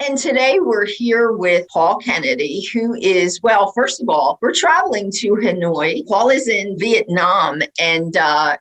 And today we're here with Paul Kennedy, who is, well, first of all, we're traveling to Hanoi. Paul is in Vietnam, and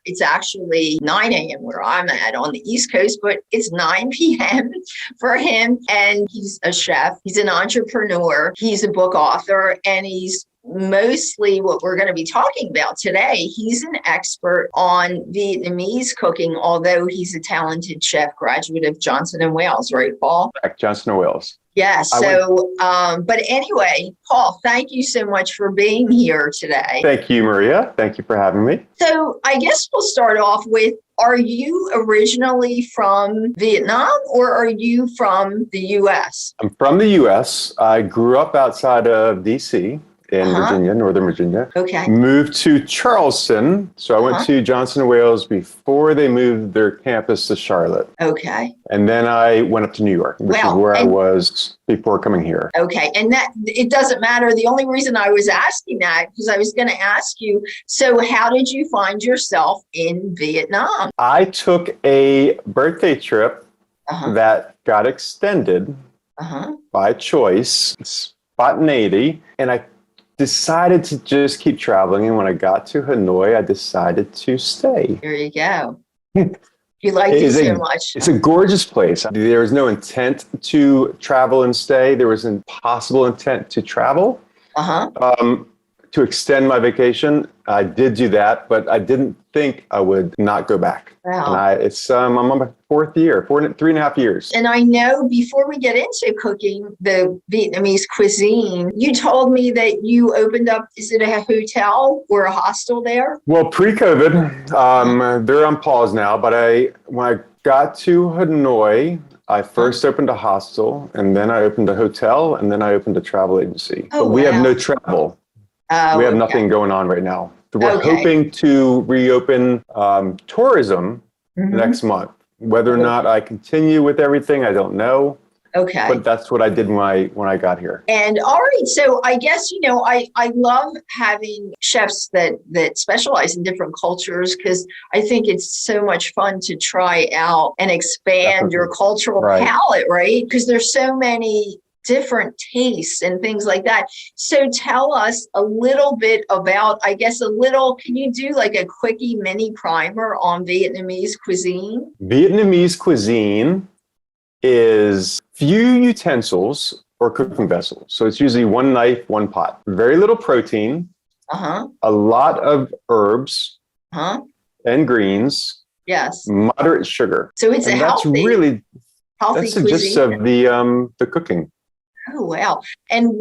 it's actually 9 a.m. where I'm at on the East Coast, but it's 9 p.m. for him. And he's a chef, he's an entrepreneur, he's a book author, and he's mostly what we're going to be talking about today. He's an expert on Vietnamese cooking, although he's a talented chef, graduate of Johnson & Wales, right, Paul? Correct, Johnson & Wales. Yeah. So, but anyway, Paul, thank you so much for being here today. Thank you, Maria. Thank you for having me. So I guess we'll start off with, are you originally from Vietnam or are you from the U.S.? I'm from the U.S. I grew up outside of D.C. in Virginia, Northern Virginia. Okay. Moved to Charleston. So I went to Johnson & Wales before they moved their campus to Charlotte. Okay. And then I went up to New York, which is where I was before coming here. Okay. And that, it doesn't matter. The only reason I was asking that, because I was going to ask you, so how did you find yourself in Vietnam? I took a birthday trip that got extended by choice, spontaneity, and I decided to just keep traveling. And when I got to Hanoi, I decided to stay. There you go. You liked it so much. It's a gorgeous place. There was no intent to travel and stay. There was an impossible intent to travel. To extend my vacation. I did do that, but I didn't think I would not go back. Wow. And I'm on my fourth year, 3.5 years. And I know before we get into cooking the Vietnamese cuisine, you told me that you opened up, is it a hotel or a hostel there? Well, pre-COVID, they're on pause now, but when I got to Hanoi, I first opened a hostel, and then I opened a hotel, and then I opened a travel agency. Oh, but we have no travel. We have nothing going on right now. We're hoping to reopen tourism next month. Whether or not I continue with everything, I don't know. Okay. But that's what I did when I got here. And all right, so I guess, I love having chefs that specialize in different cultures, because I think it's so much fun to try out and expand your cultural palette, right? Because there's so many different tastes and things like that. So tell us a little bit about, can you do like a quickie mini primer on Vietnamese cuisine? Vietnamese cuisine is few utensils or cooking vessels. So it's usually one knife, one pot. Very little protein, a lot of herbs and greens, moderate sugar. So it's and healthy that's cuisine. The gist of the cooking. Oh, wow. And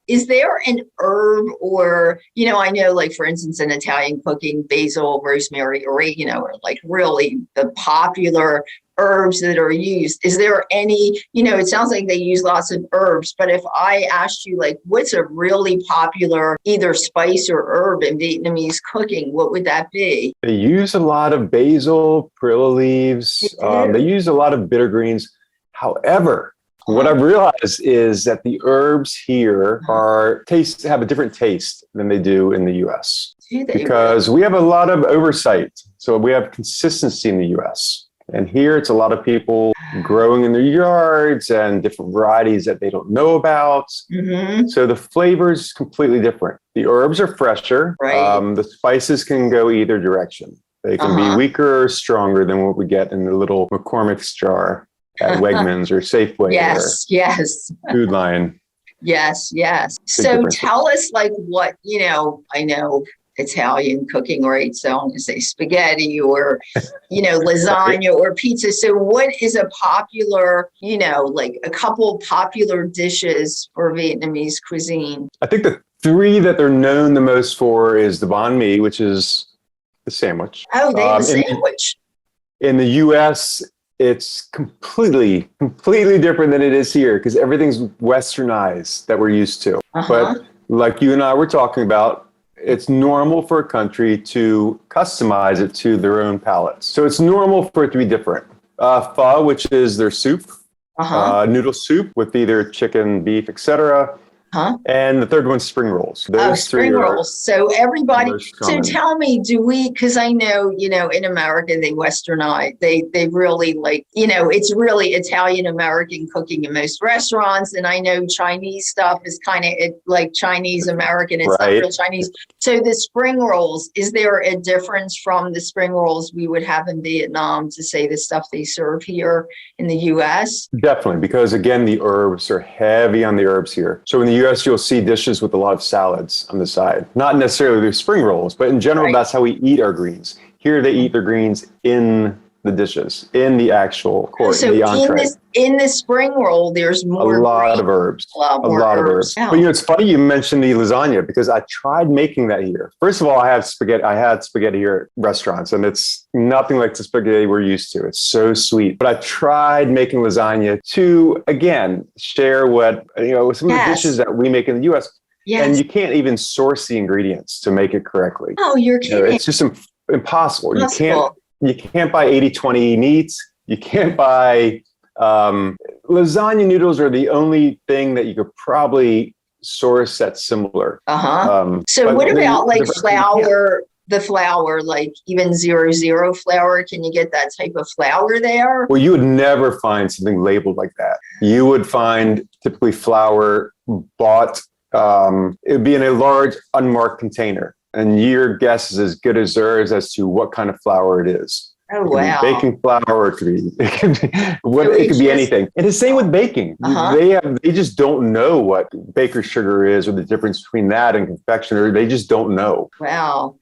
is there an herb or, I know, like, for instance, in Italian cooking, basil, rosemary, oregano are like really the popular herbs that are used. Is there any, it sounds like they use lots of herbs, but if I asked you, like, what's a really popular either spice or herb in Vietnamese cooking, what would that be? They use a lot of basil, perilla leaves. They use a lot of bitter greens. However, what I've realized is that the herbs here have a different taste than they do in the U.S. Because we have a lot of oversight. So we have consistency in the U.S. And here it's a lot of people growing in their yards and different varieties that they don't know about. So the flavor is completely different. The herbs are fresher. The spices can go either direction. They can be weaker or stronger than what we get in the little McCormick's jar at Wegmans or Safeway or Food Lion. Yes. So tell us, like, what, I know Italian cooking, right? So I'm going to say spaghetti or, lasagna or pizza. So what is a popular, like a couple popular dishes for Vietnamese cuisine? I think the three that they're known the most for is the banh mi, which is the sandwich. Oh, they have a sandwich. In the U.S., it's completely different than it is here because everything's westernized that we're used to. But like you and I were talking about, it's normal for a country to customize it to their own palate. So it's normal for it to be different. Pho, which is their soup, noodle soup with either chicken, beef, etc. Huh? And the third one's spring rolls. Oh, Those three spring are rolls. So everybody, most so common. tell me, because I know, in America, they Westernize, they really like, it's really Italian American cooking in most restaurants. And I know Chinese stuff is kind of like Chinese American. It's not Right. real Chinese. So the spring rolls, is there a difference from the spring rolls we would have in Vietnam to say the stuff they serve here in the US? Definitely, because again, the herbs are heavy on the herbs here. So in the US, you'll see dishes with a lot of salads on the side. Not necessarily the spring rolls, but in general, Right. that's how we eat our greens. Here, they eat their greens in the dishes, in the actual course, So the entree. in the spring roll, there's A more lot green, of herbs. a lot A more lot of herbs. herbs. But it's funny you mentioned the lasagna because I tried making that here. First of all, I had spaghetti here at restaurants, and it's nothing like the spaghetti we're used to. It's so sweet. But I tried making lasagna to, again, share what, some of the dishes that we make in the US. Yes. And you can't even source the ingredients to make it correctly. Oh, you're kidding. It's just impossible. You can't buy 80/20 meats. You can't buy lasagna noodles are the only thing that you could probably source that's similar. So what about like flour? The flour, like even 00 flour, can you get that type of flour there? Well, you would never find something labeled like that. You would find typically flour bought, it would be in a large unmarked container. And your guess is as good as theirs as to what kind of flour it is. Oh, wow. Baking flour, it could be anything. And the same with baking. They just don't know what baker's sugar is or the difference between that and confectioner. They just don't know. Wow.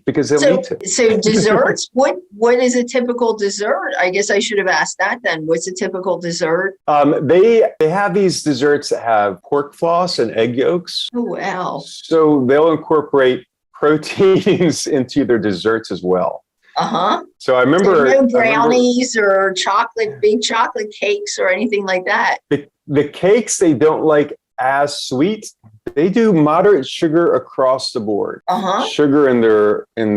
Because they don't need to. So desserts, what is a typical dessert? I guess I should have asked that then. What's a typical dessert? They have these desserts that have pork floss and egg yolks. Oh, wow. So they'll incorporate proteins into their desserts as well. So I remember no brownies or big chocolate cakes or anything like that. The cakes they don't like as sweet. They do moderate sugar across the board. Sugar in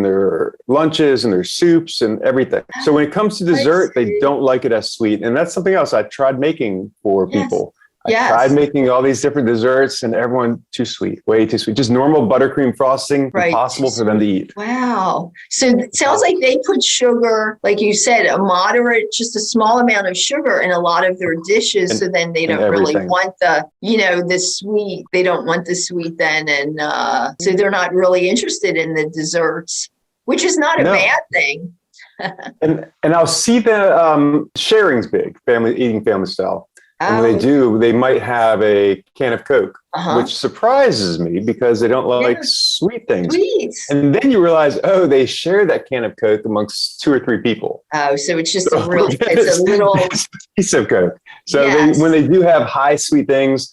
their lunches and their soups and everything. So when it comes to dessert, they don't like it as sweet. And that's something else I tried making for people. I tried making all these different desserts and everyone too sweet, way too sweet. Just normal buttercream frosting, impossible for them to eat. Wow. So it sounds like they put sugar, like you said, just a small amount of sugar in a lot of their dishes. So then they don't really want the sweet. They don't want the sweet then. And so they're not really interested in the desserts, which is not a bad thing. and I'll see the sharing's big, eating family style. And when they do, they might have a can of Coke, which surprises me because they don't like sweet things. And then you realize, they share that can of Coke amongst 2 or 3 people. Oh, so it's just a little piece of Coke. So when they do have high sweet things,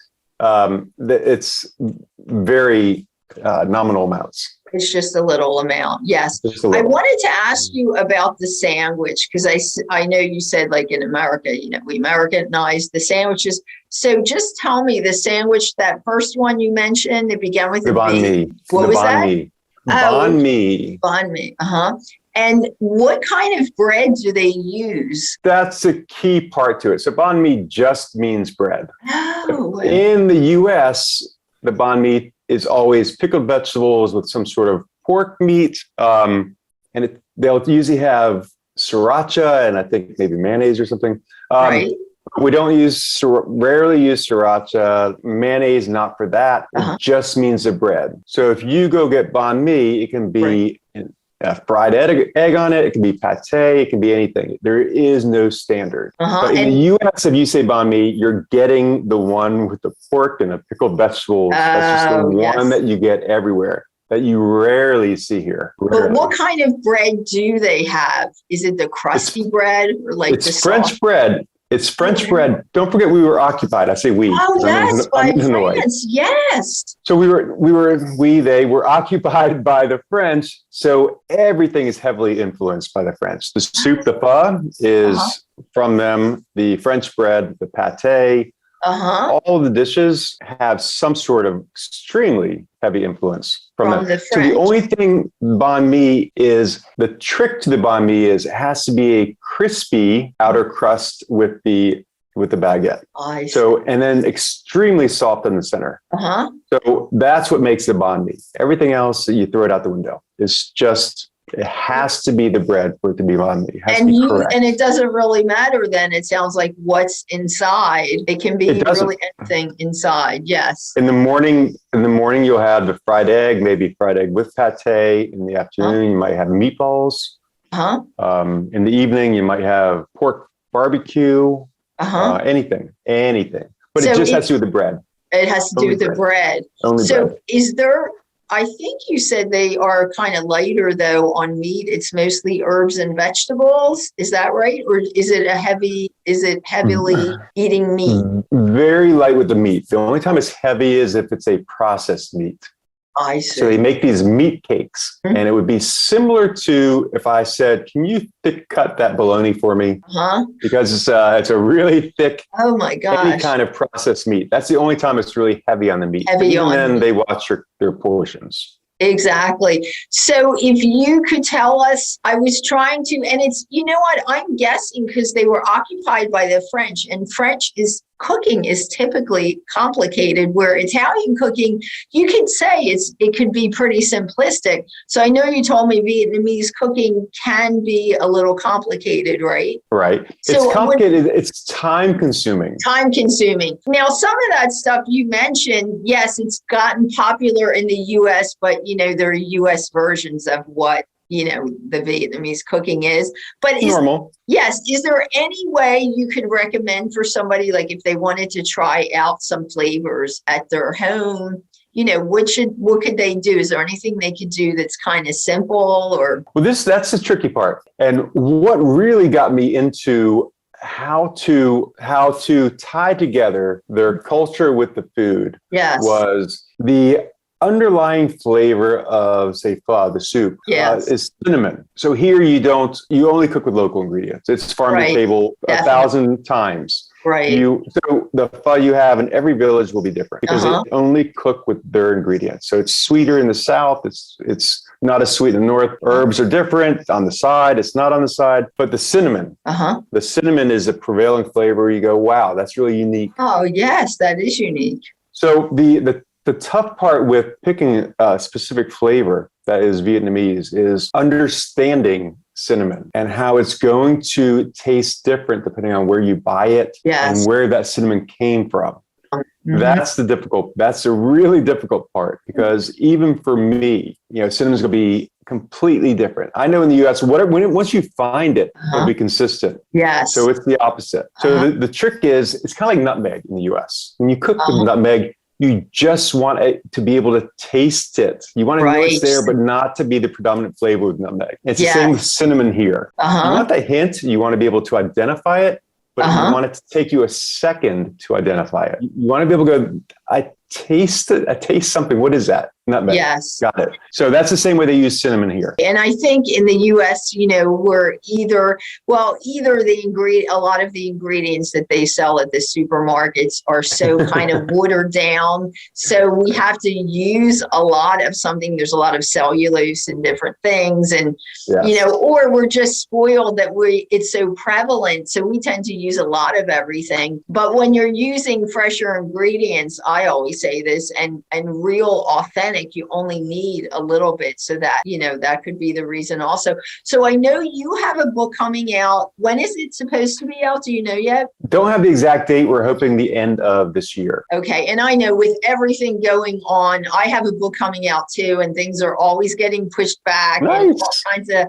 it's very nominal amounts. It's just a little amount. Yes. I wanted to ask you about the sandwich because I know you said like in America, we Americanized the sandwiches. So just tell me the sandwich, that first one you mentioned, it began with the banh mi. What was that? Banh mi. Banh mi. And what kind of bread do they use? That's a key part to it. So banh mi just means bread. Oh. In the US, the banh mi is always pickled vegetables with some sort of pork meat. And they'll usually have sriracha and I think maybe mayonnaise or something. We rarely use sriracha, mayonnaise, not for that. It just means the bread. So if you go get banh mi, it can be a fried egg on it. It can be pate. It can be anything. There is no standard. But in the U.S., if you say banh mi, you're getting the one with the pork and the pickled vegetables. That's just the one that you get everywhere that you rarely see here. But what kind of bread do they have? Is it the crusty bread or like it's French bread? It's French bread. Don't forget we were occupied. I say we. Oh, yes, by France. Yes. So they were occupied by the French. So everything is heavily influenced by the French. The soup, the pho is from them. The French bread, the pate, all of the dishes have some sort of extremely heavy influence from them. So the only thing banh mi is, the trick to the banh mi is it has to be a crispy outer crust with the with the baguette. I see. So, and then extremely soft in the center. Uh-huh. So that's what makes the banh mi. Everything else, you throw it out the window. It's just, it has to be the bread for it to be banh mi. It has to be correct. And it doesn't really matter then. It sounds like what's inside. It can be really anything inside. Yes. In the morning, you'll have the fried egg, maybe fried egg with pate. In the afternoon, you might have meatballs. In the evening, you might have pork barbecue. Anything. But it just has to do with the bread. It has to do with the bread. So is there, I think you said they are kind of lighter though on meat. It's mostly herbs and vegetables. Is that right? Or is it heavily eating meat? Very light with the meat. The only time it's heavy is if it's a processed meat. I see. So they make these meat cakes, and it would be similar to if I said, "Can you thick cut that bologna for me?" Because it's a really thick. Oh my gosh! Any kind of processed meat. That's the only time it's really heavy on the meat. And then they watch their portions. Exactly. So if you could tell us, I was trying to, and it's, you know what, I'm guessing because they were occupied by the French, and cooking is typically complicated, where Italian cooking, you could say it could be pretty simplistic. So I know you told me Vietnamese cooking can be a little complicated, right? Right. So it's complicated. It's time consuming. Now, some of that stuff you mentioned, yes, it's gotten popular in the US, but there are US versions of what the Vietnamese cooking is, but normal. Yes. Is there any way you could recommend for somebody, like if they wanted to try out some flavors at their home, what could they do? Is there anything they could do that's kind of simple or? Well, that's the tricky part. And what really got me into how to tie together their culture with the food was the underlying flavor of, say, pho, the soup, is cinnamon. So here you only cook with local ingredients. It's farm to table 1,000 times. Right. So the pho you have in every village will be different because they only cook with their ingredients. So it's sweeter in the south. It's not as sweet in the north. Herbs are different on the side. It's not on the side. But the cinnamon is a prevailing flavor. You go, wow, that's really unique. Oh, yes, that is unique. So the tough part with picking a specific flavor that is Vietnamese is understanding cinnamon and how it's going to taste different depending on where you buy it and where that cinnamon came from. That's a really difficult part because even for me, cinnamon's going to be completely different. I know in the US, once you find it, it'll be consistent. Yes. So it's the opposite. So the trick is, it's kind of like nutmeg in the US. When you cook with nutmeg, you just want it to be able to taste it. You want to know it's there, but not to be the predominant flavor with nutmeg. It's the same with cinnamon here. You want that hint. You want to be able to identify it, but you want it to take you a second to identify it. You want to be able to go, I taste it. I taste something. What is that? Nutmeg. Yes. Got it. So that's the same way they use cinnamon here. And I think in the US, we're either a lot of the ingredients that they sell at the supermarkets are so kind of watered down. So we have to use a lot of something. There's a lot of cellulose and different things. And, or we're just spoiled that it's so prevalent. So we tend to use a lot of everything. But when you're using fresher ingredients, I always say this, and real authentic, you only need a little bit. So that, that could be the reason also. So I know you have a book coming out. When is it supposed to be out? Do you know yet? Don't have the exact date. We're hoping the end of this year. Okay. And I know with everything going on, I have a book coming out too, and things are always getting pushed back and all kinds of,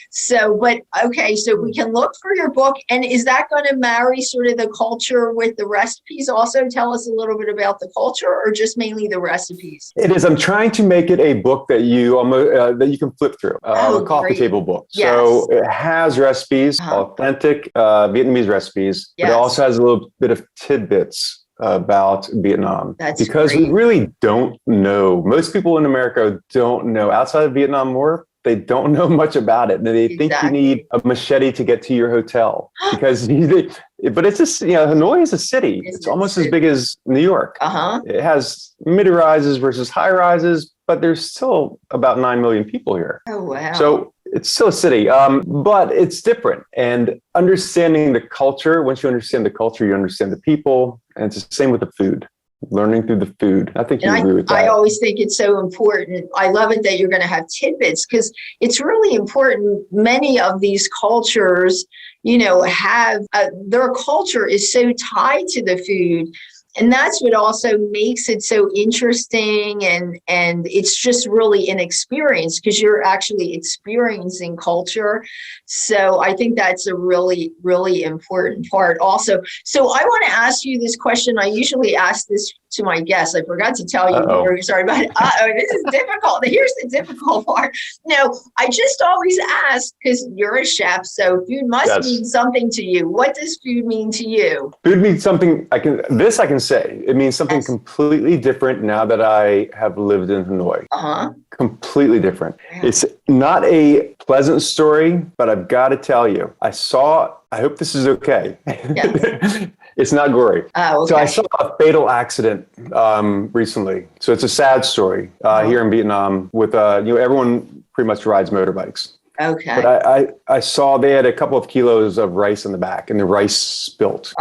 so we can look for your book. And is that going to marry sort of the culture with the recipes? Also tell us a little bit about the culture, or just mainly the recipes? It is. I'm trying to make it a book that you can flip through, a coffee table book. Yes. So it has recipes, authentic Vietnamese recipes, but it also has a little bit of tidbits about Vietnam. Because we really don't know. Most people in America don't know. Outside of Vietnam War, they don't know much about it. And they think you need a machete to get to your hotel because, but it's just, Hanoi is a city. It's almost as big as New York. It has mid-rises versus high rises, but there's still about 9 million people here. Oh, wow. So It's still a city, but it's different. And understanding the culture, once you understand the culture, you understand the people. And it's the same with the food, learning through the food. I think you agree with that. I always think it's so important. I love it that you're going to have tidbits because it's really important. Many of these cultures, have their culture is so tied to the food. And that's what also makes it so interesting. And it's just really an experience because you're actually experiencing culture. So I think that's a really, really important part also. So I want to ask you this question. I usually ask this to my guests. I forgot to tell you. Sorry about it. This is difficult. Here's the difficult part. No, I just always ask because you're a chef. So food must mean something to you. What does food mean to you? Food means something I can say. It means something completely different now that I have lived in Hanoi. Completely different. Yeah. It's not a pleasant story, but I've got to tell you, I hope this is okay. Yes. It's not gory. Oh, okay. So I saw a fatal accident recently. So it's a sad story here in Vietnam with, everyone pretty much rides motorbikes. Okay. But I saw they had a couple of kilos of rice in the back and the rice spilt.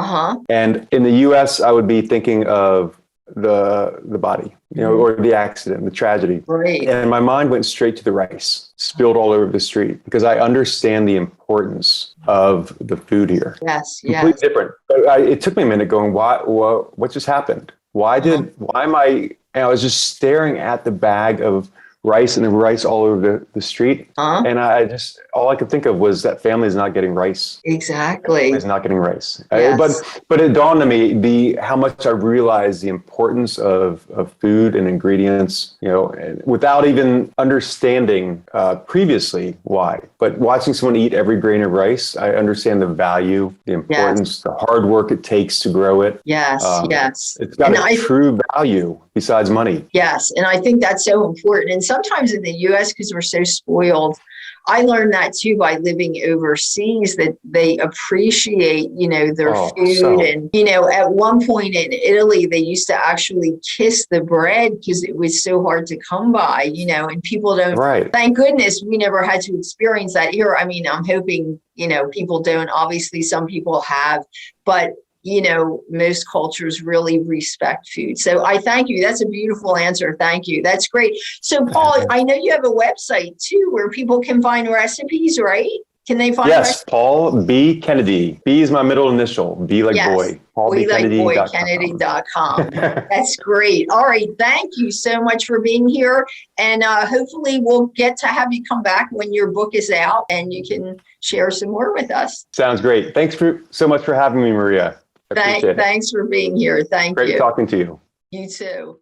And in the US, I would be thinking of the body, or the accident, the tragedy. Right. And my mind went straight to the rice spilled all over the street because I understand the importance of the food here. Yes. Completely different. But it took me a minute going, what just happened? Why am I, and I was just staring at the bag of rice and the rice all over the street. And all I could think of was that family is not getting rice. Exactly. Is not getting rice. Yes. But it dawned on me how much I realized the importance of food and ingredients, without even understanding previously why. But watching someone eat every grain of rice, I understand the value, the importance, the hard work it takes to grow it. Yes, yes. It's got a true value besides money. Yes, and I think that's so important. And sometimes in the U.S., because we're so spoiled, I learned that too by living overseas, that they appreciate, their food. And, at one point in Italy, they used to actually kiss the bread because it was so hard to come by, and people don't, thank goodness we never had to experience that here. I mean, I'm hoping, people don't. Obviously, some people have, but most cultures really respect food. So I thank you. That's a beautiful answer. Thank you. That's great. So Paul, I know you have a website too, where people can find recipes, right? Can they find? Yes, Paul B. Kennedy. B is my middle initial. B like boy. PaulBKennedy.com. That's great. All right. Thank you so much for being here. And hopefully we'll get to have you come back when your book is out and you can share some more with us. Sounds great. Thanks so much for having me, Maria. Thanks for being here. Thank you. Great talking to you. You too.